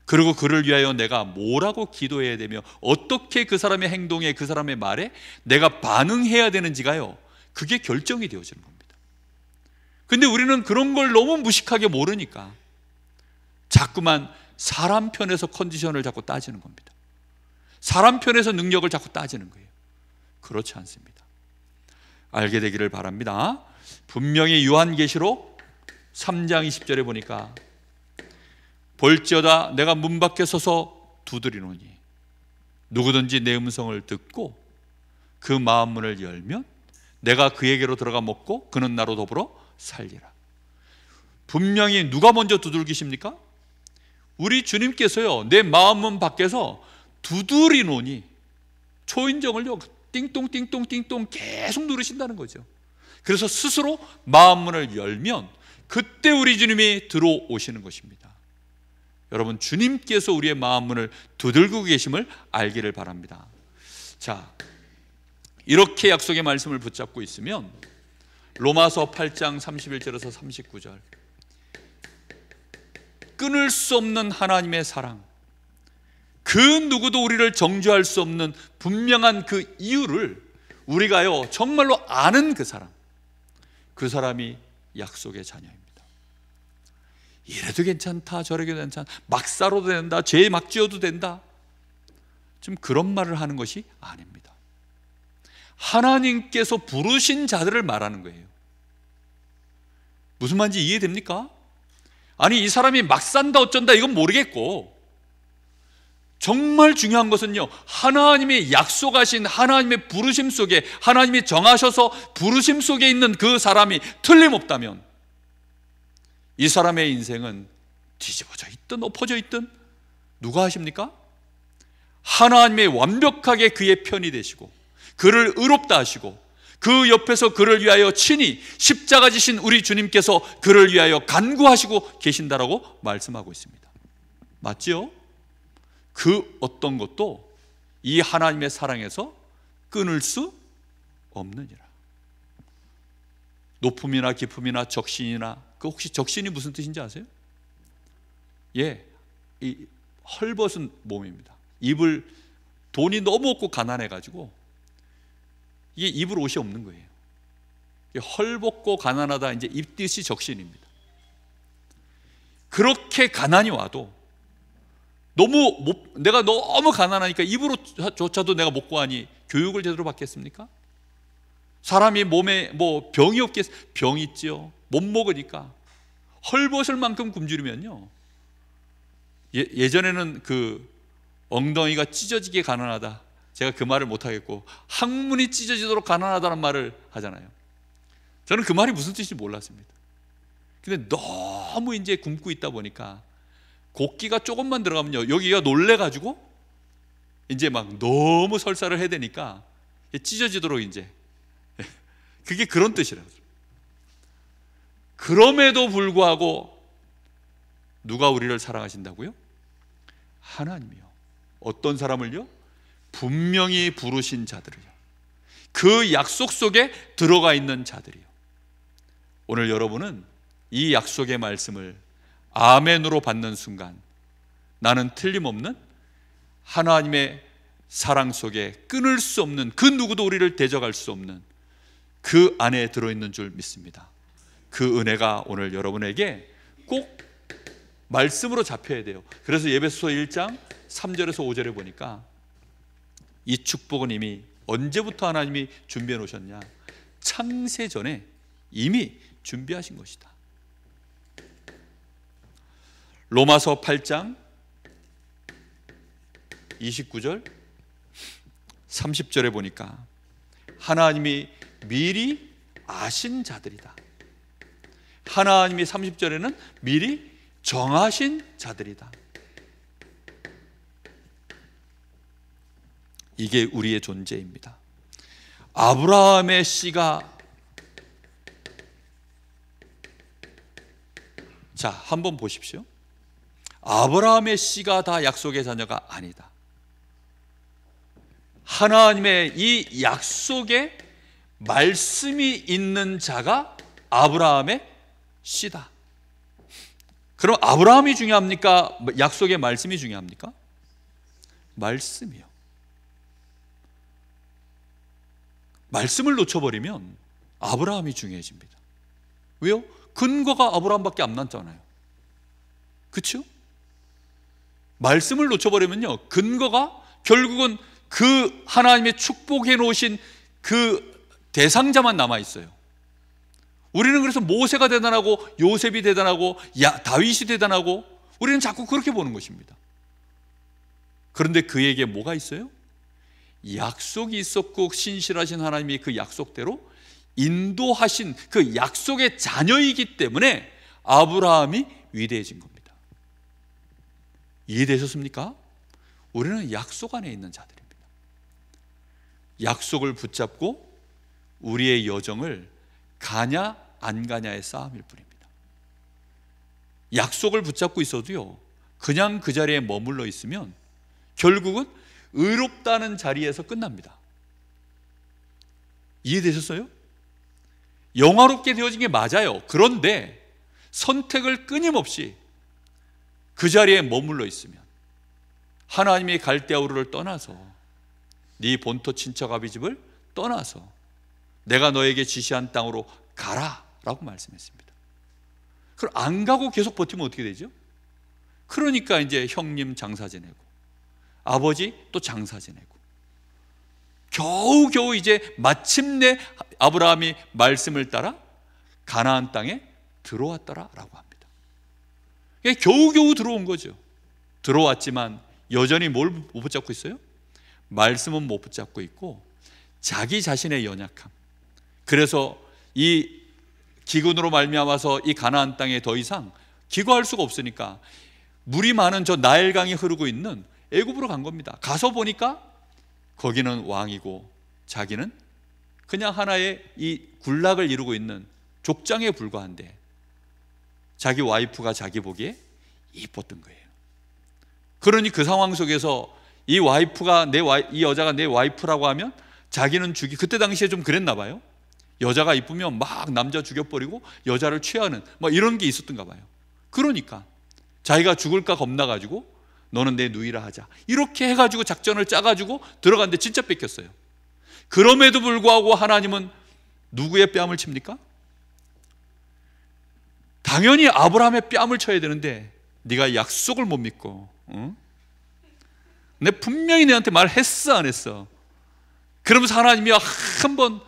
그리고 그를 위하여 내가 뭐라고 기도해야 되며 어떻게 그 사람의 행동에, 그 사람의 말에 내가 반응해야 되는지가요, 그게 결정이 되어지는 겁니다. 근데 우리는 그런 걸 너무 무식하게 모르니까 자꾸만 사람 편에서 컨디션을 자꾸 따지는 겁니다. 사람 편에서 능력을 자꾸 따지는 거예요. 그렇지 않습니다. 알게 되기를 바랍니다. 분명히 요한계시록 3장 20절에 보니까 볼지어다 내가 문 밖에 서서 두드리노니 누구든지 내 음성을 듣고 그 마음 문을 열면 내가 그에게로 들어가 먹고 그는 나로 더불어 살리라. 분명히 누가 먼저 두들기십니까? 우리 주님께서요, 내 마음 문 밖에서 두드리노니, 초인종을요 띵동 띵동 띵동 계속 누르신다는 거죠. 그래서 스스로 마음 문을 열면 그때 우리 주님이 들어오시는 것입니다. 여러분, 주님께서 우리의 마음 문을 두들기고 계심을 알기를 바랍니다. 자, 이렇게 약속의 말씀을 붙잡고 있으면 로마서 8장 31절에서 39절, 끊을 수 없는 하나님의 사랑, 그 누구도 우리를 정죄할 수 없는 분명한 그 이유를 우리가요 정말로 아는 그 사람, 그 사람이 약속의 자녀입니다. 이래도 괜찮다, 저래도 괜찮다, 막 살아도 된다, 죄 막 지어도 된다, 좀 그런 말을 하는 것이 아닙니다. 하나님께서 부르신 자들을 말하는 거예요. 무슨 말인지 이해됩니까? 아니, 이 사람이 막 산다 어쩐다 이건 모르겠고, 정말 중요한 것은요, 하나님이 약속하신 하나님의 부르심 속에, 하나님이 정하셔서 부르심 속에 있는 그 사람이 틀림없다면 이 사람의 인생은 뒤집어져 있든 엎어져 있든 누가 하십니까? 하나님의 완벽하게 그의 편이 되시고 그를 의롭다 하시고 그 옆에서 그를 위하여 친히 십자가 지신 우리 주님께서 그를 위하여 간구하시고 계신다라고 말씀하고 있습니다. 맞지요? 그 어떤 것도 이 하나님의 사랑에서 끊을 수 없느니라. 높음이나 깊음이나 적신이나, 그 혹시 적신이 무슨 뜻인지 아세요? 예, 이 헐벗은 몸입니다. 입을, 돈이 너무 없고 가난해가지고 이게 입을 옷이 없는 거예요. 헐벗고 가난하다, 이제 입뜻이 적신입니다. 그렇게 가난이 와도 내가 너무 가난하니까 입으로조차도 내가 못 구하니 교육을 제대로 받겠습니까? 사람이 몸에 뭐 병이 없겠어요? 병 있죠. 못 먹으니까 헐벗을 만큼 굶주리면요, 예전에는 그 엉덩이가 찢어지게 가난하다, 제가 그 말을 못하겠고 항문이 찢어지도록 가난하다는 말을 하잖아요. 저는 그 말이 무슨 뜻인지 몰랐습니다. 근데 너무 이제 굶고 있다 보니까 곡기가 조금만 들어가면요, 여기가 놀래가지고 이제 막 너무 설사를 해야 되니까 찢어지도록, 이제 그게 그런 뜻이라고요. 그럼에도 불구하고 누가 우리를 사랑하신다고요? 하나님이요. 어떤 사람을요? 분명히 부르신 자들을요. 그 약속 속에 들어가 있는 자들이요. 오늘 여러분은 이 약속의 말씀을 아멘으로 받는 순간 나는 틀림없는 하나님의 사랑 속에 끊을 수 없는, 그 누구도 우리를 대적할 수 없는 그 안에 들어있는 줄 믿습니다. 그 은혜가 오늘 여러분에게 꼭 말씀으로 잡혀야 돼요. 그래서 에베소서 1장 3절에서 5절에 보니까 이 축복은 이미 언제부터 하나님이 준비해 놓으셨냐? 창세 전에 이미 준비하신 것이다. 로마서 8장 29절 30절에 보니까 하나님이 미리 아신 자들이다. 하나님이 30절에는 미리 정하신 자들이다. 이게 우리의 존재입니다. 아브라함의 씨가, 자, 한번 보십시오. 아브라함의 씨가 다 약속의 자녀가 아니다. 하나님의 이 약속에 말씀이 있는 자가 아브라함의 씨다. 그럼 아브라함이 중요합니까? 약속의 말씀이 중요합니까? 말씀이요. 말씀을 놓쳐버리면 아브라함이 중요해집니다. 왜요? 근거가 아브라함밖에 안 남잖아요. 그렇죠? 말씀을 놓쳐버리면요, 근거가 결국은 그 하나님의 축복해 놓으신 그 대상자만 남아있어요. 우리는 그래서 모세가 대단하고 요셉이 대단하고 다윗이 대단하고 우리는 자꾸 그렇게 보는 것입니다. 그런데 그에게 뭐가 있어요? 약속이 있었고 신실하신 하나님이 그 약속대로 인도하신 그 약속의 자녀이기 때문에 아브라함이 위대해진 겁니다. 이해되셨습니까? 우리는 약속 안에 있는 자들입니다. 약속을 붙잡고 우리의 여정을 가냐 안 가냐의 싸움일 뿐입니다. 약속을 붙잡고 있어도요, 그냥 그 자리에 머물러 있으면 결국은 의롭다는 자리에서 끝납니다. 이해되셨어요? 영화롭게 되어진 게 맞아요. 그런데 선택을 끊임없이 그 자리에 머물러 있으면 하나님이 갈대아우르를 떠나서 네 본토 친척 아비 집을 떠나서 내가 너에게 지시한 땅으로 가라 라고 말씀했습니다. 그럼 안 가고 계속 버티면 어떻게 되죠? 그러니까 이제 형님 장사 지내고 아버지 또 장사 지내고 겨우겨우 이제 마침내 아브라함이 말씀을 따라 가나안 땅에 들어왔더라라고 합니다. 겨우겨우 들어온 거죠. 들어왔지만 여전히 뭘 못 붙잡고 있어요? 말씀은 못 붙잡고 있고 자기 자신의 연약함. 그래서 이 기근으로 말미암아서 이 가나안 땅에 더 이상 기거할 수가 없으니까 물이 많은 저 나일강이 흐르고 있는 애굽으로 간 겁니다. 가서 보니까 거기는 왕이고 자기는 그냥 하나의 이 군락을 이루고 있는 족장에 불과한데 자기 와이프가 자기 보기에 이뻤던 거예요. 그러니 그 상황 속에서 이 와이프가 이 여자가 내 와이프라고 하면 자기는 그때 당시에 좀 그랬나 봐요. 여자가 이쁘면 막 남자 죽여버리고 여자를 취하는 뭐 이런 게 있었던가 봐요. 그러니까 자기가 죽을까 겁나가지고 너는 내 누이라 하자 이렇게 해가지고 작전을 짜가지고 들어갔는데 진짜 뺏겼어요. 그럼에도 불구하고 하나님은 누구의 뺨을 칩니까? 당연히 아브라함의 뺨을 쳐야 되는데 네가 약속을 못 믿고 내 분명히 내한테 말했어 안 했어? 그러면서 하나님이 한번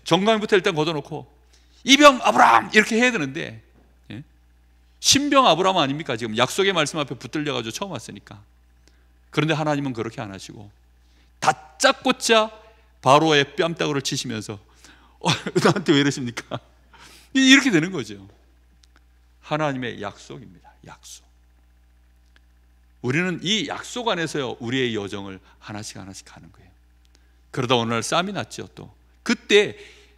정강이부터 일단 걷어놓고 이병 아브라함 이렇게 해야 되는데 신병 아브라함 아닙니까? 지금 약속의 말씀 앞에 붙들려가지고 처음 왔으니까. 그런데 하나님은 그렇게 안 하시고 다짜고짜 바로의 뺨따구를 치시면서 나한테 왜 이러십니까? 이렇게 되는 거죠. 하나님의 약속입니다. 약속. 우리는 이 약속 안에서요 우리의 여정을 하나씩 하나씩 가는 거예요. 그러다 어느 날 싸움이 났죠. 또 그때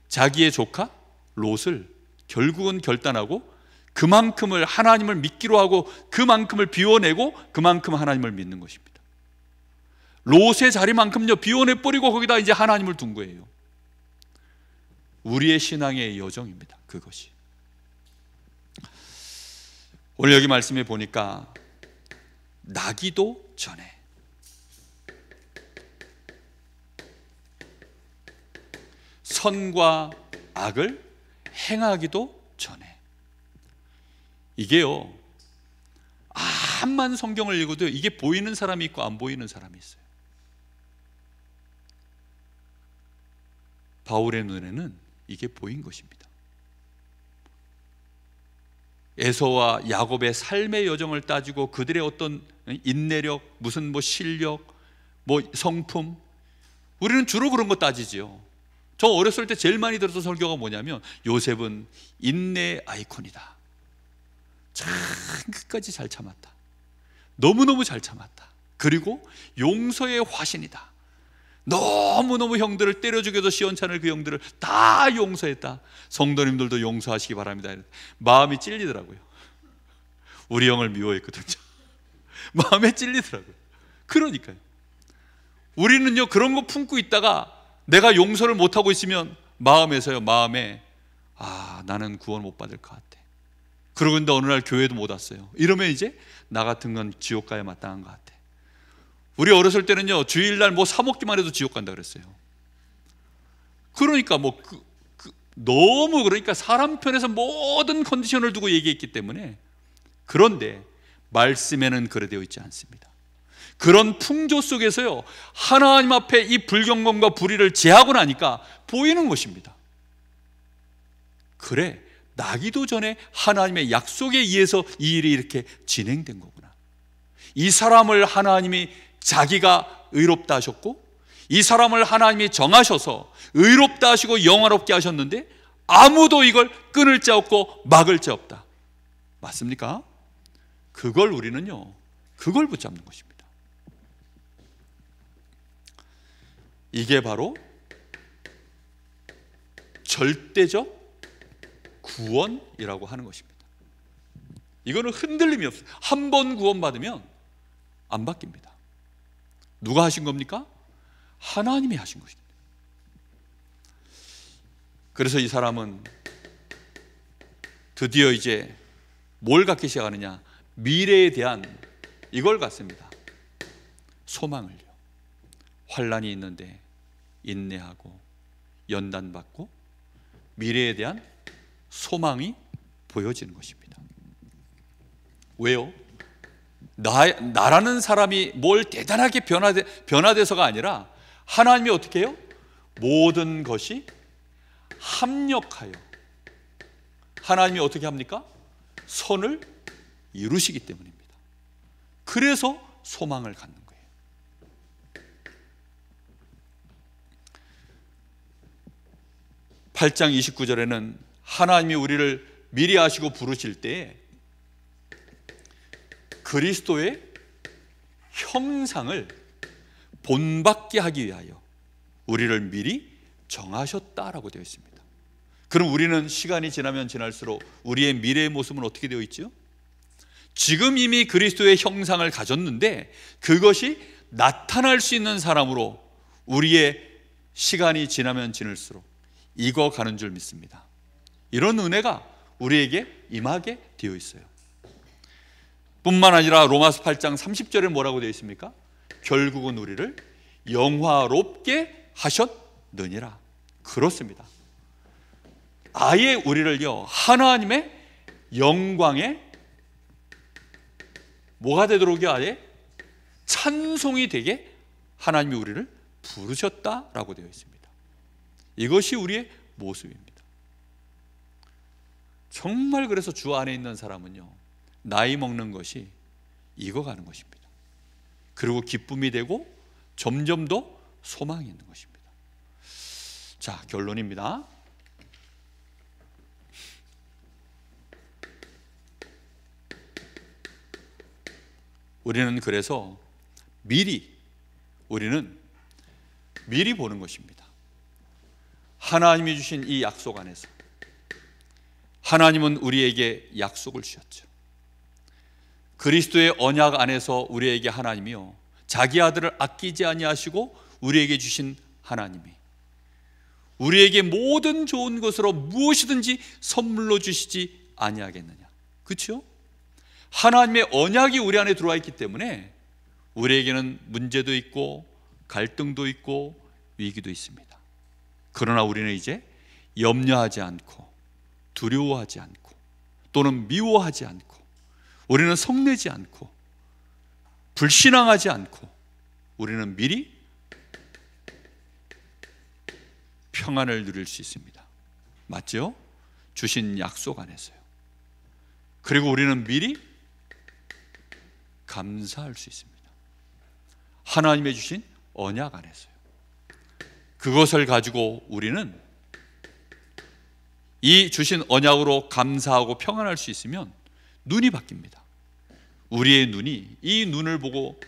자기의 조카 롯을 결국은 결단하고 그만큼을 하나님을 믿기로 하고 그만큼을 비워내고 그만큼 하나님을 믿는 것입니다. 롯의 자리만큼요 비워내버리고 거기다 이제 하나님을 둔 거예요. 우리의 신앙의 여정입니다. 그것이. 오늘 여기 말씀에 보니까 나기도 전에 선과 악을 행하기도 전에. 이게요 암만 성경을 읽어도 이게 보이는 사람이 있고 안 보이는 사람이 있어요. 바울의 눈에는 이게 보인 것입니다. 에서와 야곱의 삶의 여정을 따지고 그들의 어떤 인내력, 무슨 뭐 실력, 뭐 성품, 우리는 주로 그런 거 따지지요. 저 어렸을 때 제일 많이 들었던 설교가 뭐냐면 요셉은 인내의 아이콘이다. 참 끝까지 잘 참았다. 너무너무 잘 참았다. 그리고 용서의 화신이다. 너무너무 형들을 때려 죽여도 시원찮을 그 형들을 다 용서했다. 성도님들도 용서하시기 바랍니다. 마음이 찔리더라고요. 우리 형을 미워했거든요. 마음에 찔리더라고요. 그러니까요 우리는요 그런 거 품고 있다가 내가 용서를 못하고 있으면 마음에 나는 구원 못 받을 것 같아. 그러고 있는데 어느 날 교회도 못 왔어요. 이러면 이제 나 같은 건 지옥 가야 마땅한 것 같아. 우리 어렸을 때는요 주일날 뭐 사 먹기만 해도 지옥 간다 그랬어요. 그러니까 너무 그러니까 사람 편에서 모든 컨디션을 두고 얘기했기 때문에. 그런데 말씀에는 그래 되어 있지 않습니다. 그런 풍조 속에서요 하나님 앞에 이 불경건과 불의를 제하고 나니까 보이는 것입니다. 그래 나기도 전에 하나님의 약속에 의해서 이 일이 이렇게 진행된 거구나. 이 사람을 하나님이 자기가 의롭다 하셨고 이 사람을 하나님이 정하셔서 의롭다 하시고 영화롭게 하셨는데 아무도 이걸 끊을 자 없고 막을 자 없다. 맞습니까? 그걸 우리는요 그걸 붙잡는 것입니다. 이게 바로 절대적 구원이라고 하는 것입니다. 이거는 흔들림이 없어요. 한 번 구원받으면 안 바뀝니다. 누가 하신 겁니까? 하나님이 하신 것입니다. 그래서 이 사람은 드디어 이제 뭘 갖기 시작하느냐? 미래에 대한 이걸 갖습니다. 소망을요. 환난이 있는데 인내하고 연단받고 미래에 대한 소망이 보여지는 것입니다. 왜요? 나라는 사람이 뭘 대단하게 변화돼서가 아니라 하나님이 어떻게 해요? 모든 것이 합력하여 하나님이 어떻게 합니까? 선을 이루시기 때문입니다. 그래서 소망을 갖는 거예요. (8장 29절에는) 하나님이 우리를 미리 아시고 부르실 때에 그리스도의 형상을 본받게 하기 위하여 우리를 미리 정하셨다라고 되어 있습니다. 그럼 우리는 시간이 지나면 지날수록 우리의 미래의 모습은 어떻게 되어 있죠? 지금 이미 그리스도의 형상을 가졌는데 그것이 나타날 수 있는 사람으로 우리의 시간이 지나면 지날수록 익어가는 줄 믿습니다. 이런 은혜가 우리에게 임하게 되어 있어요. 뿐만 아니라 로마서 8장 30절에 뭐라고 되어 있습니까? 결국은 우리를 영화롭게 하셨느니라. 그렇습니다. 아예 우리를요 하나님의 영광에 뭐가 되도록요? 아예 찬송이 되게 하나님이 우리를 부르셨다라고 되어 있습니다. 이것이 우리의 모습입니다. 정말 그래서 주 안에 있는 사람은요 나이 먹는 것이 익어가는 것입니다. 그리고 기쁨이 되고 점점 더 소망이 있는 것입니다. 자, 결론입니다. 우리는 그래서 우리는 미리 보는 것입니다. 하나님이 주신 이 약속 안에서 하나님은 우리에게 약속을 주셨죠. 그리스도의 언약 안에서 우리에게 하나님이요 자기 아들을 아끼지 아니하시고 우리에게 주신 하나님이 우리에게 모든 좋은 것으로 무엇이든지 선물로 주시지 아니하겠느냐. 그렇죠? 하나님의 언약이 우리 안에 들어와 있기 때문에 우리에게는 문제도 있고 갈등도 있고 위기도 있습니다. 그러나 우리는 이제 염려하지 않고 두려워하지 않고 또는 미워하지 않고 우리는 성내지 않고 불신앙하지 않고 우리는 미리 평안을 누릴 수 있습니다. 맞죠? 주신 약속 안에서요. 그리고 우리는 미리 감사할 수 있습니다. 하나님의 주신 언약 안에서요. 그것을 가지고 우리는 이 주신 언약으로 감사하고 평안할 수 있으면 눈이 바뀝니다. 우리의 눈이 이 눈을 보고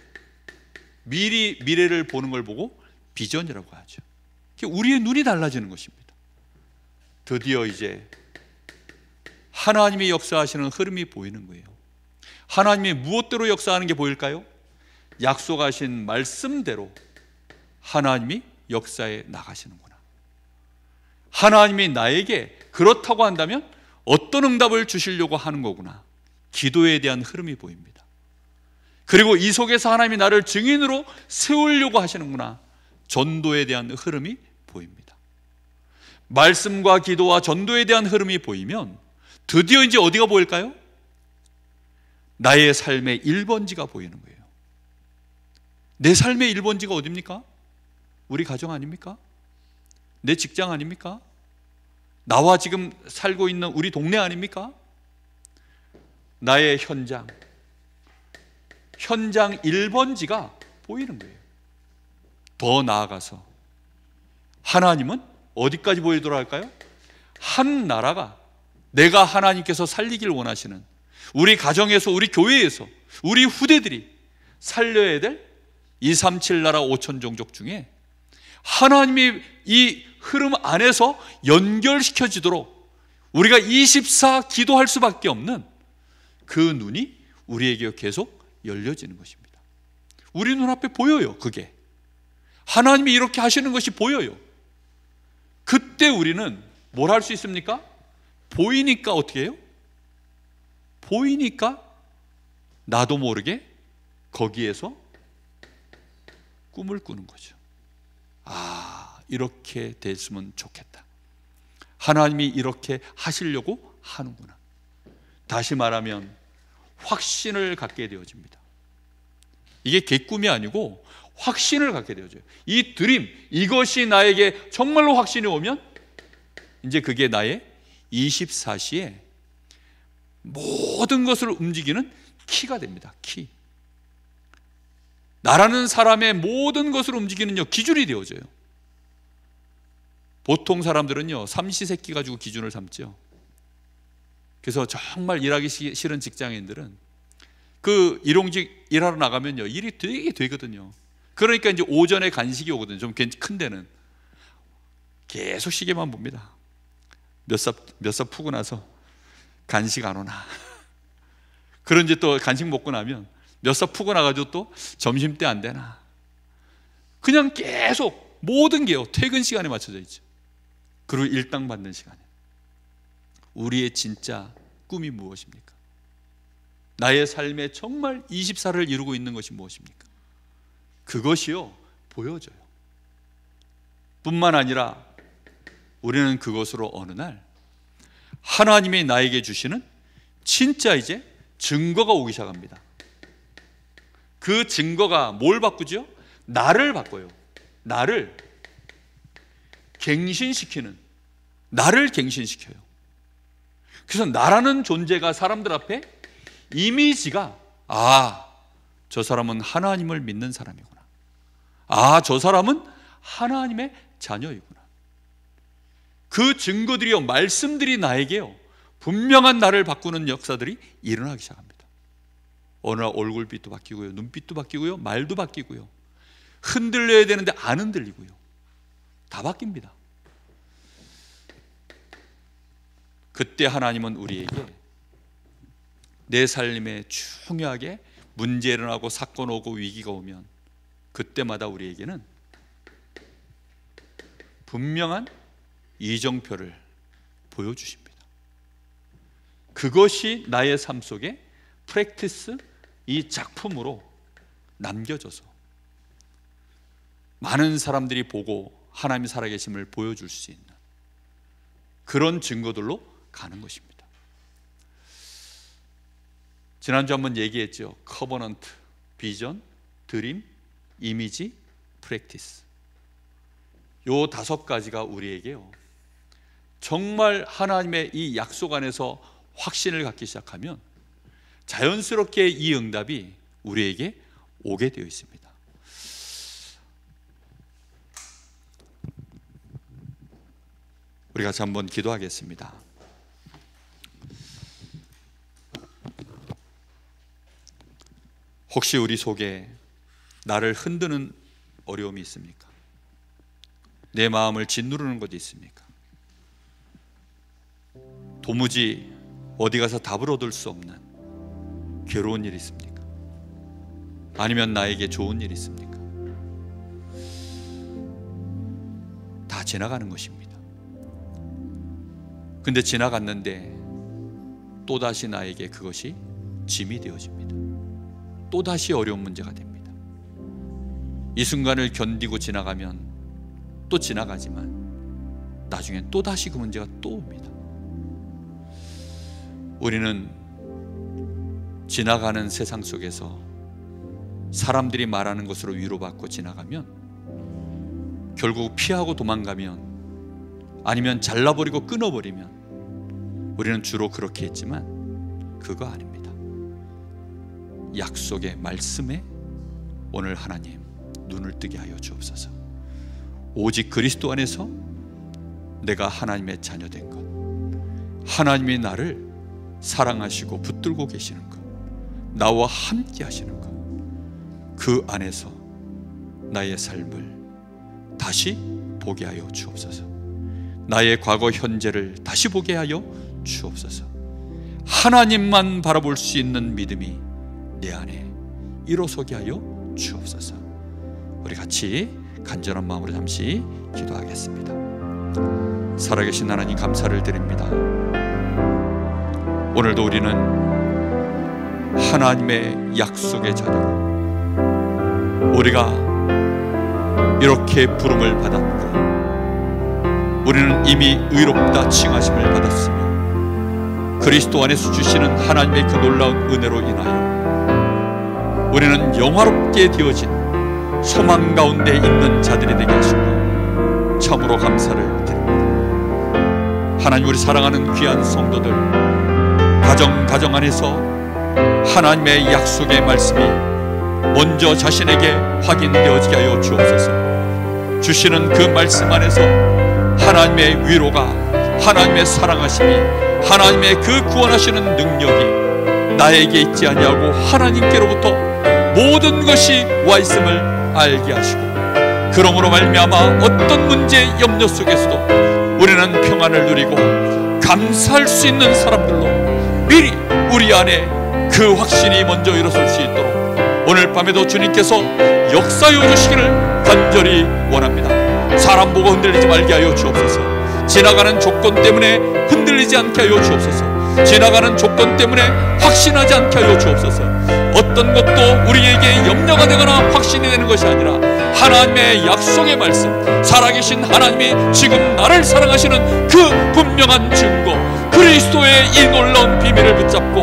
미래를 보는 걸 보고 비전이라고 하죠. 우리의 눈이 달라지는 것입니다. 드디어 이제 하나님이 역사하시는 흐름이 보이는 거예요. 하나님이 무엇대로 역사하는 게 보일까요? 약속하신 말씀대로 하나님이 역사에 나가시는구나. 하나님이 나에게 그렇다고 한다면 어떤 응답을 주시려고 하는 거구나. 기도에 대한 흐름이 보입니다. 그리고 이 속에서 하나님이 나를 증인으로 세우려고 하시는구나. 전도에 대한 흐름이 보입니다. 말씀과 기도와 전도에 대한 흐름이 보이면 드디어 이제 어디가 보일까요? 나의 삶의 1번지가 보이는 거예요. 내 삶의 1번지가 어디입니까? 우리 가정 아닙니까? 내 직장 아닙니까? 나와 지금 살고 있는 우리 동네 아닙니까? 나의 현장 1번지가 보이는 거예요. 더 나아가서 하나님은 어디까지 보이도록 할까요? 한 나라가 내가 하나님께서 살리길 원하시는 우리 가정에서 우리 교회에서 우리 후대들이 살려야 될 237 나라 5천 종족 중에 하나님이 이 흐름 안에서 연결시켜지도록 우리가 24 기도할 수밖에 없는 그 눈이 우리에게 계속 열려지는 것입니다. 우리 눈앞에 보여요. 그게 하나님이 이렇게 하시는 것이 보여요. 그때 우리는 뭘 할 수 있습니까? 보이니까 어떻게 해요? 보이니까 나도 모르게 거기에서 꿈을 꾸는 거죠. 이렇게 됐으면 좋겠다. 하나님이 이렇게 하시려고 하는구나. 다시 말하면 확신을 갖게 되어집니다. 이게 개꿈이 아니고 확신을 갖게 되어져요. 이 드림, 이것이 나에게 정말로 확신이 오면 이제 그게 나의 24시에 모든 것을 움직이는 키가 됩니다. 키. 나라는 사람의 모든 것을 움직이는 기준이 되어져요. 보통 사람들은요, 삼시세끼 가지고 기준을 삼죠. 그래서 정말 일하기 싫은 직장인들은 그 일용직 일하러 나가면요, 일이 되게 되거든요. 그러니까 이제 오전에 간식이 오거든요. 좀 큰 데는 계속 시계만 봅니다. 몇 삽 푸고 나서 간식 안 오나. 그런 이제 또 간식 먹고 나면 몇 삽 푸고 나가지고 또 점심때 안 되나. 그냥 계속 모든 게요, 퇴근 시간에 맞춰져 있죠. 그리고 일당 받는 시간에. 우리의 진짜 꿈이 무엇입니까? 나의 삶에 정말 24를 이루고 있는 것이 무엇입니까? 그것이요, 보여져요. 뿐만 아니라 우리는 그것으로 어느 날 하나님이 나에게 주시는 진짜 이제 증거가 오기 시작합니다. 그 증거가 뭘 바꾸죠? 나를 바꿔요. 나를 갱신시키는, 나를 갱신시켜요. 그래서 나라는 존재가 사람들 앞에 이미지가, 저 사람은 하나님을 믿는 사람이구나. 저 사람은 하나님의 자녀이구나. 그 증거들이요, 말씀들이 나에게요, 분명한 나를 바꾸는 역사들이 일어나기 시작합니다. 어느 날 얼굴빛도 바뀌고요, 눈빛도 바뀌고요, 말도 바뀌고요, 흔들려야 되는데 안 흔들리고요, 다 바뀝니다. 그때 하나님은 우리에게 내 삶에 중요하게 문제 일어나고 사건 오고 위기가 오면 그때마다 우리에게는 분명한 이정표를 보여주십니다. 그것이 나의 삶 속에 프랙티스, 이 작품으로 남겨져서 많은 사람들이 보고 하나님이 살아계심을 보여줄 수 있는 그런 증거들로 가는 것입니다. 지난주 한번 얘기했죠. 커버넌트, 비전, 드림, 이미지, 프랙티스. 요 5가지가 우리에게요, 정말 하나님의 이 약속 안에서 확신을 갖기 시작하면 자연스럽게 이 응답이 우리에게 오게 되어 있습니다. 우리 같이 한번 기도하겠습니다. 혹시 우리 속에 나를 흔드는 어려움이 있습니까? 내 마음을 짓누르는 것이 있습니까? 도무지 어디 가서 답을 얻을 수 없는 괴로운 일이 있습니까? 아니면 나에게 좋은 일이 있습니까? 다 지나가는 것입니다. 근데 지나갔는데 또다시 나에게 그것이 짐이 되어집니다. 또다시 어려운 문제가 됩니다. 이 순간을 견디고 지나가면 또 지나가지만 나중엔 또다시 그 문제가 또 옵니다. 우리는 지나가는 세상 속에서 사람들이 말하는 것으로 위로받고 지나가면, 결국 피하고 도망가면, 아니면 잘라버리고 끊어버리면 우리는 주로 그렇게 했지만 그거 아닙니다. 약속의 말씀에 오늘 하나님 눈을 뜨게 하여 주옵소서. 오직 그리스도 안에서 내가 하나님의 자녀된 것, 하나님이 나를 사랑하시고 붙들고 계시는 것, 나와 함께 하시는 것, 그 안에서 나의 삶을 다시 보게 하여 주옵소서. 나의 과거 현재를 다시 보게 하여 주옵소서. 하나님만 바라볼 수 있는 믿음이 내 안에 일어서게 하여 주옵소서. 우리 같이 간절한 마음으로 잠시 기도하겠습니다. 살아계신 하나님, 감사를 드립니다. 오늘도 우리는 하나님의 약속의 자녀로 우리가 이렇게 부름을 받았고, 우리는 이미 의롭다 칭하심을 받았으며 그리스도 안에서 주시는 하나님의 그 놀라운 은혜로 인하여 우리는 영화롭게 되어진 소망 가운데 있는 자들이 되게 하시고 참으로 감사를 드립니다. 하나님, 우리 사랑하는 귀한 성도들, 가정 안에서 하나님의 약속의 말씀이 먼저 자신에게 확인되어지게 하여 주옵소서. 주시는 그 말씀 안에서 하나님의 위로가, 하나님의 사랑하심이, 하나님의 그 구원하시는 능력이 나에게 있지 아니하고 하나님께로부터 모든 것이 와 있음을 알게 하시고, 그러므로 말미암아 어떤 문제 염려 속에서도 우리는 평안을 누리고 감사할 수 있는 사람들로 미리 우리 안에 그 확신이 먼저 일어설 수 있도록 오늘 밤에도 주님께서 역사하여 주시기를 간절히 원합니다. 사람 보고 흔들리지 말게 하여 주옵소서. 지나가는 조건 때문에 흔들리지 않게 하여 주옵소서. 지나가는 조건 때문에 확신하지 않게 하여 주옵소서. 어떤 것도 우리에게 염려가 되거나 확신이 되는 것이 아니라 하나님의 약속의 말씀, 살아계신 하나님이 지금 나를 사랑하시는 그 분명한 증거, 그리스도의 이 놀라운 비밀을 붙잡고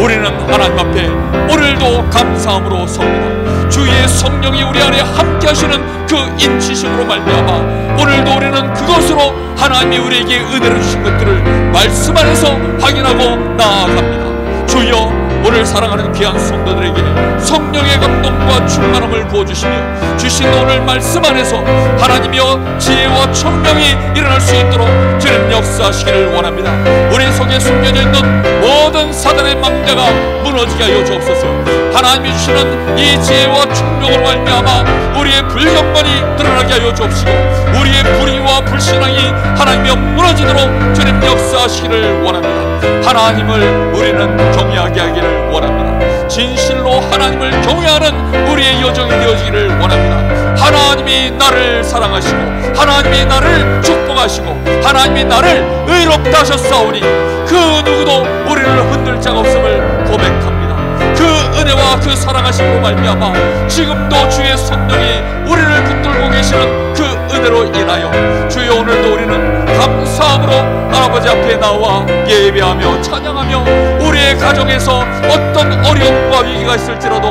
우리는 하나님 앞에 오늘도 감사함으로 섭니다. 주의 성령이 우리 안에 함께 하시는 그 인치심으로 말미암아 오늘도 우리는 그것으로 하나님이 우리에게 은혜를 주신 것들을 말씀 안에서 확인하고 나아갑니다. 주여, 오늘 사랑하는 귀한 성도들에게 성령의 감동과 충만함을 부어주시며 주신 오늘 말씀 안에서 하나님이여 지혜와 총명이 일어날 수 있도록 주님 역사하시기를 원합니다. 우리 속에 숨겨져 있는 모든 사단의 망대가 무너지게 하여 주옵소서. 하나님이 주시는 이 지혜와 총명으로 말미암아 우리의 불경건이 드러나게 하여 주옵시고 우리의 불의와 불신앙이 하나님이여 무너지도록 주님 역사하시기를 원합니다. 하나님을 우리는 경외하게 하기를 원합니다. 진실로 하나님을 경외하는 우리의 여정이 되어지기를 원합니다. 하나님이 나를 사랑하시고 하나님이 나를 축복하시고 하나님이 나를 의롭다 하셨사오니 그 누구도 우리를 흔들 자가 없음을 고백합니다. 그 은혜와 그 사랑하심으로 말미암아 지금도 주의 성령이 우리를 붙들고 계시는 그 은혜로 인하여 주여 오늘도 우리는 감사함으로 아버지 앞에 나와 예배하며 찬양하며 우리의 가정에서 어떤 어려움과 위기가 있을지라도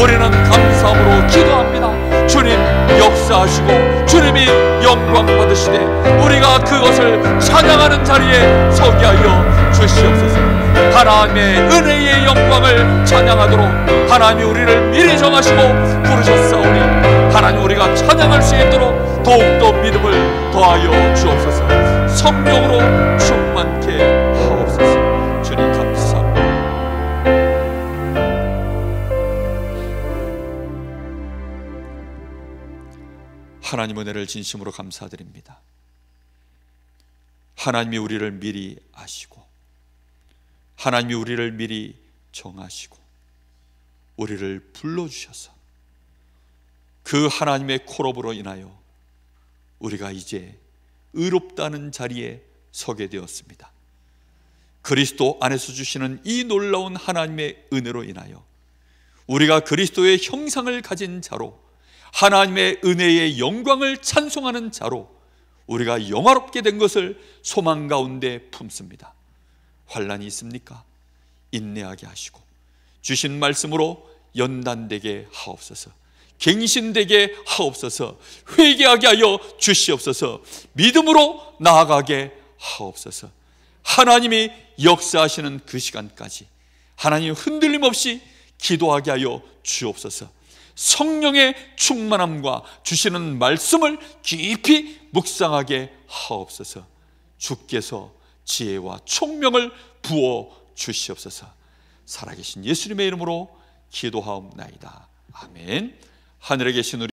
우리는 감사함으로 기도합니다. 주님 역사하시고 주님이 영광 받으시되 우리가 그것을 찬양하는 자리에 서게 하여 주시옵소서. 하나님의 은혜의 영광을 찬양하도록 하나님이 우리를 미리 정하시고 부르셨사오니 하나님 우리가 찬양할 수 있도록 더욱더 믿음을 더하여 주옵소서. 성령으로 충만케 하옵소서. 주님 감사합니다. 하나님 은혜를 진심으로 감사드립니다. 하나님이 우리를 미리 아시고 하나님이 우리를 미리 정하시고 우리를 불러주셔서 그 하나님의 콜업으로 인하여 우리가 이제 의롭다는 자리에 서게 되었습니다. 그리스도 안에서 주시는 이 놀라운 하나님의 은혜로 인하여 우리가 그리스도의 형상을 가진 자로 하나님의 은혜의 영광을 찬송하는 자로 우리가 영화롭게 된 것을 소망 가운데 품습니다. 환난이 있습니까? 인내하게 하시고 주신 말씀으로 연단되게 하옵소서. 갱신되게 하옵소서. 회개하게 하여 주시옵소서. 믿음으로 나아가게 하옵소서. 하나님이 역사하시는 그 시간까지 하나님 흔들림 없이 기도하게 하여 주옵소서. 성령의 충만함과 주시는 말씀을 깊이 묵상하게 하옵소서. 주께서 지혜와 총명을 부어 주시옵소서. 살아계신 예수님의 이름으로 기도하옵나이다. 아멘. 하늘에 계신 우리